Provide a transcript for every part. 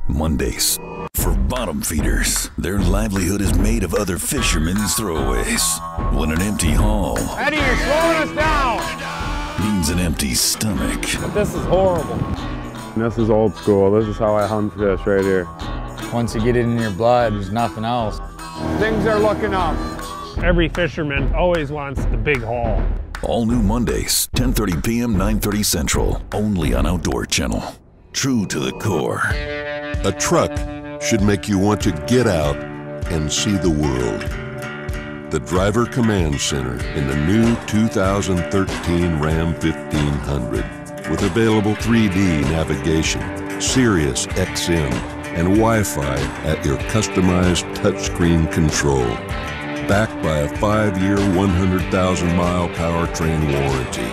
Mondays. For bottom feeders, their livelihood is made of other fishermen's throwaways. When an empty haul Eddie, you're slowing us down. means an empty stomach. But this is horrible. This is old school. This is how I hunt fish right here. Once you get it in your blood, there's nothing else. Things are looking up. Every fisherman always wants the big haul. All new Mondays, 10:30 p.m., 9:30 Central, only on Outdoor Channel. True to the core. A truck should make you want to get out and see the world. The Driver Command Center in the new 2013 Ram 1500 with available 3D navigation, Sirius XM, and Wi-Fi at your customized touchscreen control. Backed by a 5-year, 100,000-mile powertrain warranty.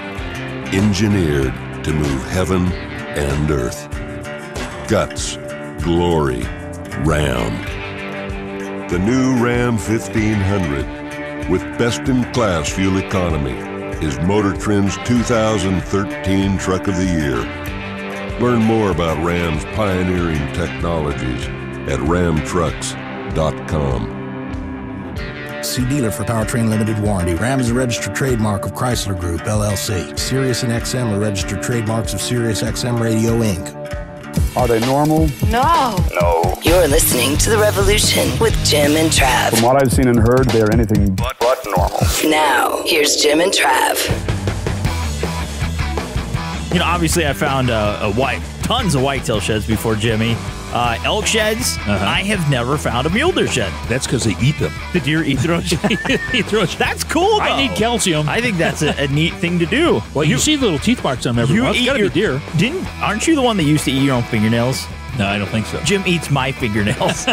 Engineered to move heaven and earth. Guts, glory, Ram. The new Ram 1500 with best-in-class fuel economy is Motor Trend's 2013 Truck of the Year. Learn more about Ram's pioneering technologies at ramtrucks.com. See dealer for Powertrain Limited Warranty. Ram is a registered trademark of Chrysler Group, LLC. Sirius and XM are registered trademarks of Sirius XM Radio, Inc. Are they normal? No. You're listening to The Revolution with Jim and Trav. From what I've seen and heard, they're anything but normal. Now, here's Jim and Trav. You know, obviously I found tons of whitetail sheds before, Jimmy. Elk sheds, I have never found a mule deer shed. That's because they eat them. The deer eat their own shed. That's cool, though. I need calcium. I think that's a neat thing to do. Well, you see the little teeth marks on them every once. It's got to be deer. Aren't you the one that used to eat your own fingernails? No, I don't think so. Jim eats my fingernails.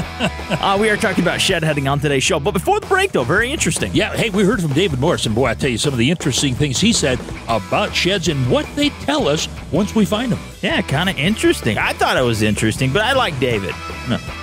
We are talking about shed heading on today's show. But before the break, though, very interesting. Yeah, hey, we heard from David Morris, and boy, I tell you some of the interesting things he said about sheds and what they tell us once we find them. Yeah, kind of interesting. I thought it was interesting, but I like David.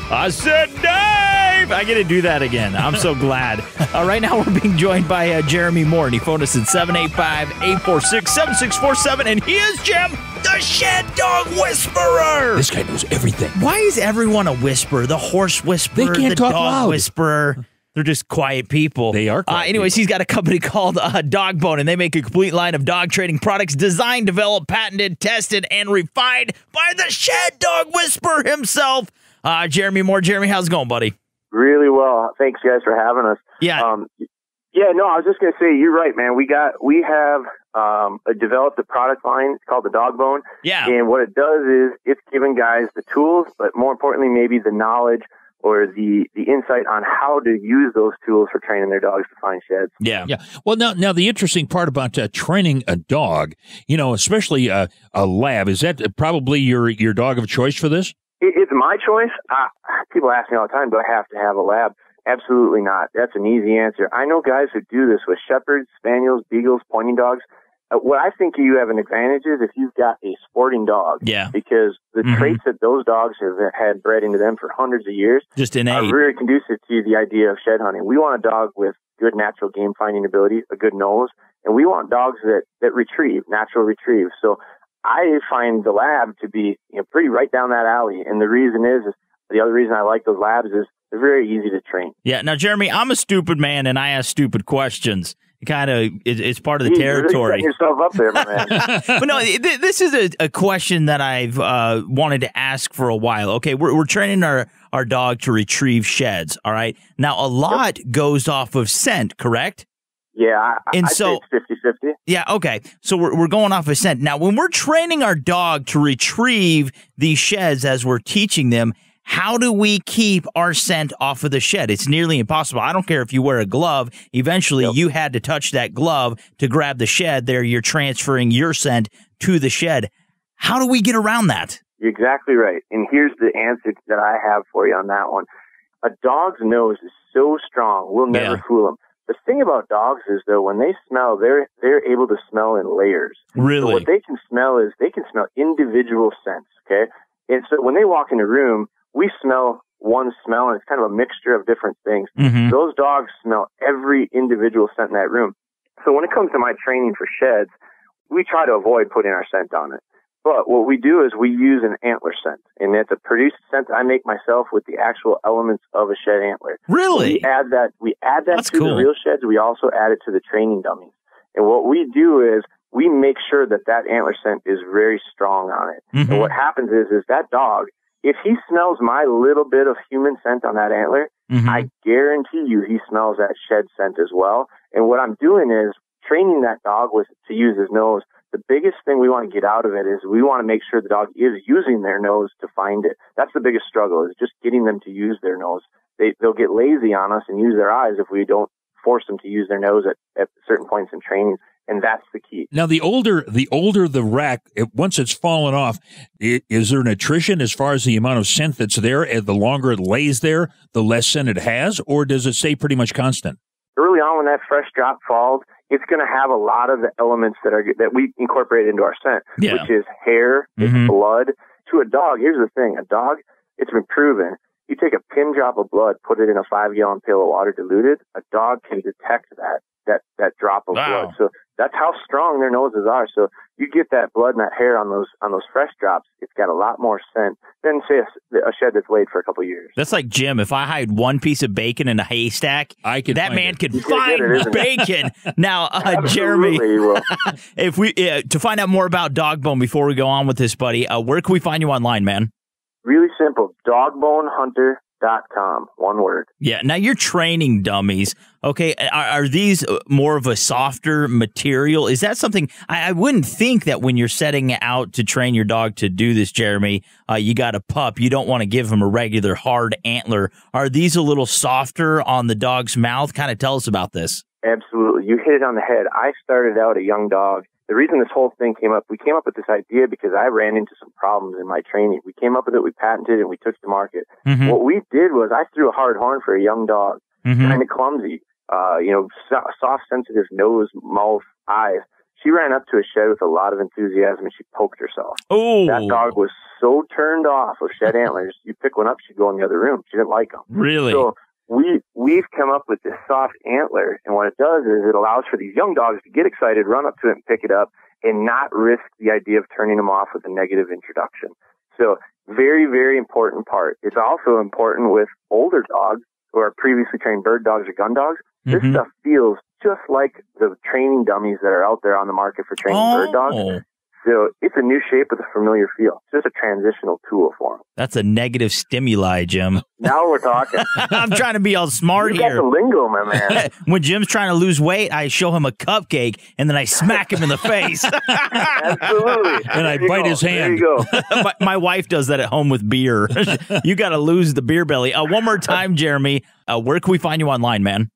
I said Dave! I get to do that again. I'm so glad. Right now, we're being joined by Jeremy Moore, and he phoned us at 785-846-7647, and he is Jim, the Shed Dog Whisperer! This guy knows everything. Why is everyone a whisperer? The horse whisperer, they can't the talk dog loud. whisperer. They're just quiet people. They are quiet anyways, people. He's got a company called DogBone, and they make a complete line of dog training products designed, developed, patented, tested, and refined by the Shed Dog Whisperer himself. Jeremy Moore. Jeremy, how's it going, buddy? Really well. Thanks, guys, for having us. Yeah. I was just going to say, you're right, man. We have developed a product line. It's called the DogBone. Yeah. And what it does is it's giving guys the tools, but more importantly, maybe the knowledge or the insight on how to use those tools for training their dogs to find sheds. Yeah. Well, now the interesting part about training a dog, especially a lab, is that probably your dog of choice for this? It's my choice. People ask me all the time, do I have to have a lab? Absolutely not. That's an easy answer. I know guys who do this with shepherds, spaniels, beagles, pointing dogs. What I think you have an advantage is if you've got a sporting dog. Yeah. Because the traits that those dogs have had bred into them for hundreds of years just innate. Are very conducive to the idea of shed hunting. We want a dog with good natural game finding ability, a good nose, and we want dogs that retrieve, natural retrieve. So I find the lab to be pretty right down that alley. And the reason is the other reason I like those labs is they're very easy to train. Yeah. Now, Jeremy, I'm a stupid man and I ask stupid questions. It's part of the territory. You're really setting yourself up there, my man. But no, this is a question that I've wanted to ask for a while. Okay, we're training our dog to retrieve sheds. All right. Now, a lot goes off of scent, correct? Yeah, I'd say it's 50-50. Yeah, okay. So we're going off of scent. Now, when we're training our dog to retrieve these sheds as we're teaching them, how do we keep our scent off of the shed? It's nearly impossible. I don't care if you wear a glove. Eventually, you had to touch that glove to grab the shed. There, you're transferring your scent to the shed. How do we get around that? You're exactly right. And here's the answer that I have for you on that one. A dog's nose is so strong, we'll never fool them. The thing about dogs is, though, when they smell, they're able to smell in layers. Really? So what they can smell is they can smell individual scents, okay? And so when they walk in a room, we smell one smell, and it's kind of a mixture of different things. Mm-hmm. Those dogs smell every individual scent in that room. So when it comes to my training for sheds, we try to avoid putting our scent on it. But what we do is we use an antler scent, and it's a produced scent I make myself with the actual elements of a shed antler. Really? We add that That's to cool. the real sheds. We also add it to the training dummies. And what we do is we make sure that antler scent is very strong on it. Mm-hmm. And what happens is that dog, if he smells my little bit of human scent on that antler, Mm-hmm. I guarantee you he smells that shed scent as well. And what I'm doing is training that dog to use his nose. The biggest thing we want to get out of it is we want to make sure the dog is using their nose to find it. That's the biggest struggle, is just getting them to use their nose. They'll get lazy on us and use their eyes if we don't force them to use their nose at certain points in training. And that's the key. Now, the older the rack, once it's fallen off, is there an attrition as far as the amount of scent that's there? And the longer it lays there, the less scent it has, or does it stay pretty much constant? Early on, when that fresh drop falls, it's going to have a lot of the elements that we incorporate into our scent, which is hair, it's blood. To a dog, here's the thing: a dog, it's been proven. You take a pin drop of blood, put it in a 5-gallon pail of water diluted, a dog can detect that drop of blood. So that's how strong their noses are. So you get that blood and that hair on those fresh drops, it's got a lot more scent than, say, a shed that's laid for a couple of years. That's like Jim. If I hide one piece of bacon in a haystack, that man could find bacon. Now, Jeremy, if we to find out more about DogBone before we go on with this, buddy, where can we find you online, man? Really simple. DogBoneHunter.com. One word. Yeah. Now you're training dummies. Okay. Are these more of a softer material? Is that something I wouldn't think that when you're setting out to train your dog to do this, Jeremy, you got a pup. You don't want to give him a regular hard antler. Are these a little softer on the dog's mouth? Kind of tell us about this. Absolutely. You hit it on the head. I started out a young dog. The reason this whole thing came up, we came up with this idea because I ran into some problems in my training. We came up with it, we patented it, and we took it to market. Mm-hmm. What we did was I threw a hard horn for a young dog, kind of clumsy, soft, sensitive nose, mouth, eyes. She ran up to a shed with a lot of enthusiasm, and she poked herself. Oh, that dog was so turned off of shed antlers. You pick one up, she'd go in the other room. She didn't like them. Really? So we've come up with this soft antler, and what it does is it allows for these young dogs to get excited, run up to it and pick it up, and not risk the idea of turning them off with a negative introduction. So very, very important part. It's also important with older dogs who are previously trained bird dogs or gun dogs. This stuff feels just like the training dummies that are out there on the market for training bird dogs. So it's a new shape with a familiar feel. It's just a transitional tool for them. That's a negative stimuli, Jim. Now we're talking. I'm trying to be all smart you here. got the lingo, my man. When Jim's trying to lose weight, I show him a cupcake, and then I smack him in the face. Absolutely. And I bite his hand. There you go. My wife does that at home with beer. You got to lose the beer belly. One more time, Jeremy, where can we find you online, man?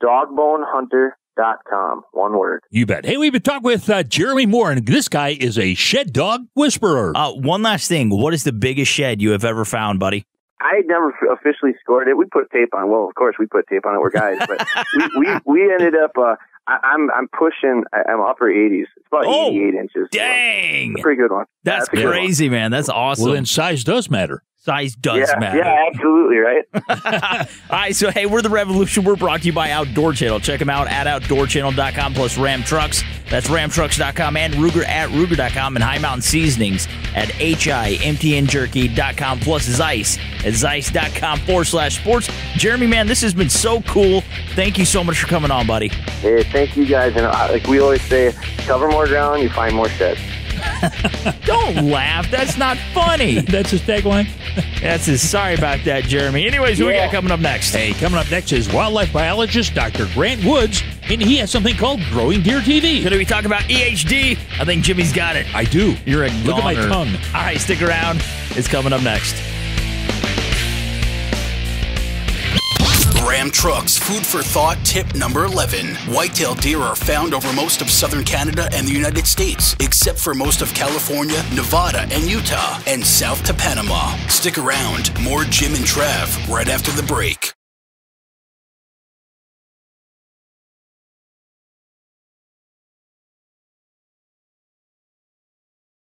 DogBoneHunter.com. One word. You bet. Hey, we've been talking with Jeremy Moore, and this guy is a shed dog whisperer. One last thing. What is the biggest shed you have ever found, buddy? I never officially scored it. We put tape on. Well, of course we put tape on it. We're guys, but we ended up. I'm pushing. I'm upper 80s. It's about 88 inches. Dang, it's a pretty good one. That's crazy, man. That's awesome. Well, then size does matter. Size does matter. Yeah, absolutely, right? All right, so hey, we're The Revolution. We're brought to you by Outdoor Channel. Check them out at OutdoorChannel.com, plus Ram Trucks. That's RamTrucks.com, and Ruger at Ruger.com, and High Mountain Seasonings at HIMTNJerky.com, plus Zeiss at Zeiss.com/sports. Jeremy, man, this has been so cool. Thank you so much for coming on, buddy. Hey, thank you guys. And like we always say, cover more ground, you find more sheds. Don't laugh. That's not funny. That's his tagline. That's his. Sorry about that, Jeremy. Anyways, who we got coming up next? Hey, coming up next is wildlife biologist Dr. Grant Woods, and he has something called Growing Deer TV. Going to be talking about EHD. I think Jimmy's got it. I do. You're a Look at my tongue. All right, stick around. It's coming up next. Ram Trucks Food for Thought tip number 11. Whitetail deer are found over most of southern Canada and the United States, except for most of California, Nevada, and Utah, and south to Panama. Stick around. More Jim and Trav right after the break.